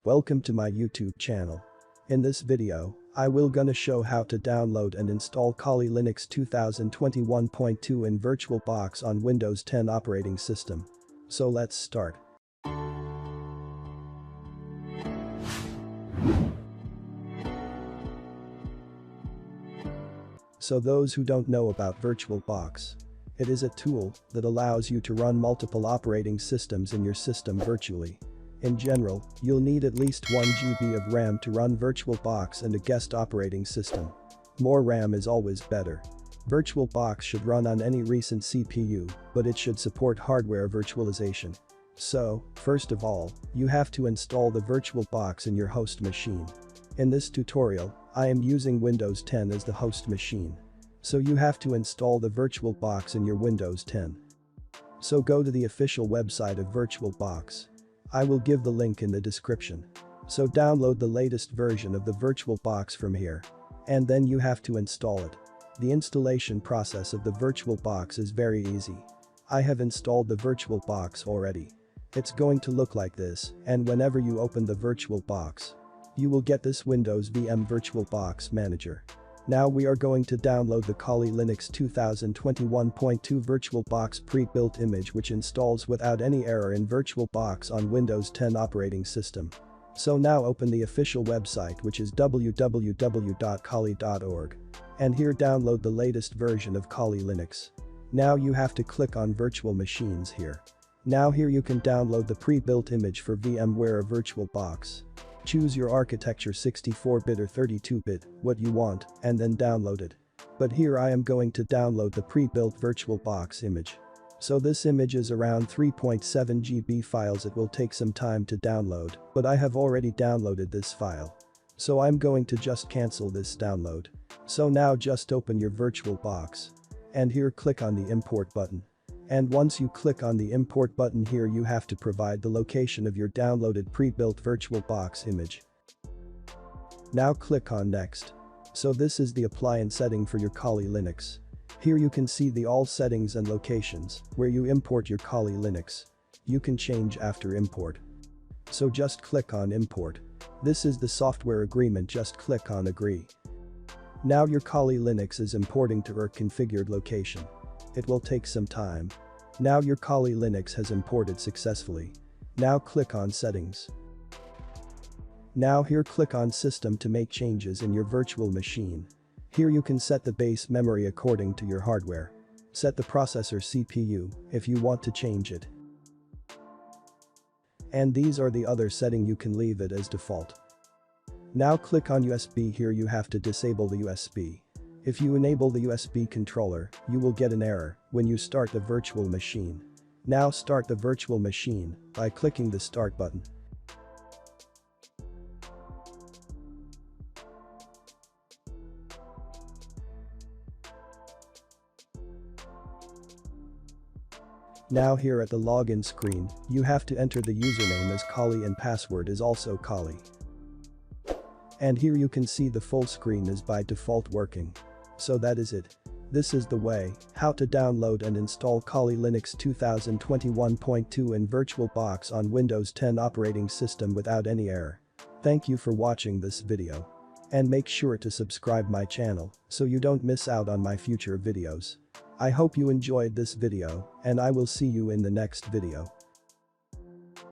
Welcome to my YouTube channel. In this video, I will gonna show how to download and install Kali Linux 2021.2 in VirtualBox on Windows 10 operating system. So let's start. So those who don't know about VirtualBox, it is a tool that allows you to run multiple operating systems in your system virtually. In general, you'll need at least 1 GB of RAM to run VirtualBox and a guest operating system. More RAM is always better. VirtualBox should run on any recent CPU, but it should support hardware virtualization. So, first of all, you have to install the VirtualBox in your host machine. In this tutorial, I am using Windows 10 as the host machine. So you have to install the VirtualBox in your Windows 10. So go to the official website of VirtualBox. I will give the link in the description. So download the latest version of the VirtualBox from here. And then you have to install it. The installation process of the VirtualBox is very easy. I have installed the VirtualBox already. It's going to look like this, and whenever you open the VirtualBox, you will get this Windows VM VirtualBox Manager. Now we are going to download the Kali Linux 2021.2 VirtualBox pre-built image which installs without any error in VirtualBox on Windows 10 operating system. So now open the official website which is www.kali.org. And here download the latest version of Kali Linux. Now you have to click on virtual machines here. Now here you can download the pre-built image for VMware VirtualBox. Choose your architecture 64-bit or 32-bit, what you want, and then download it. But here I am going to download the pre-built VirtualBox image. So this image is around 3.7 GB files. It will take some time to download, but I have already downloaded this file. So I'm going to just cancel this download. So now just open your VirtualBox. And here click on the import button. And once you click on the import button here you have to provide the location of your downloaded pre-built VirtualBox image. Now click on next. So this is the appliance setting for your Kali Linux. Here you can see the all settings and locations where you import your Kali Linux. You can change after import. So just click on import. This is the software agreement, just click on agree. Now your Kali Linux is importing to your configured location. It will take some time. Now your Kali Linux has imported successfully. Now click on settings. Now here click on system to make changes in your virtual machine. Here you can set the base memory according to your hardware. Set the processor CPU if you want to change it. And these are the other setting, you can leave it as default. Now click on USB. Here you have to disable the USB. If you enable the USB controller, you will get an error when you start the virtual machine. Now start the virtual machine by clicking the start button. Now here at the login screen, you have to enter the username as Kali and password is also Kali. And here you can see the full screen is by default working. So that is it. This is the way how to download and install Kali Linux 2021.2 in VirtualBox on Windows 10 operating system without any error. Thank you for watching this video. And make sure to subscribe my channel so you don't miss out on my future videos. I hope you enjoyed this video and I will see you in the next video.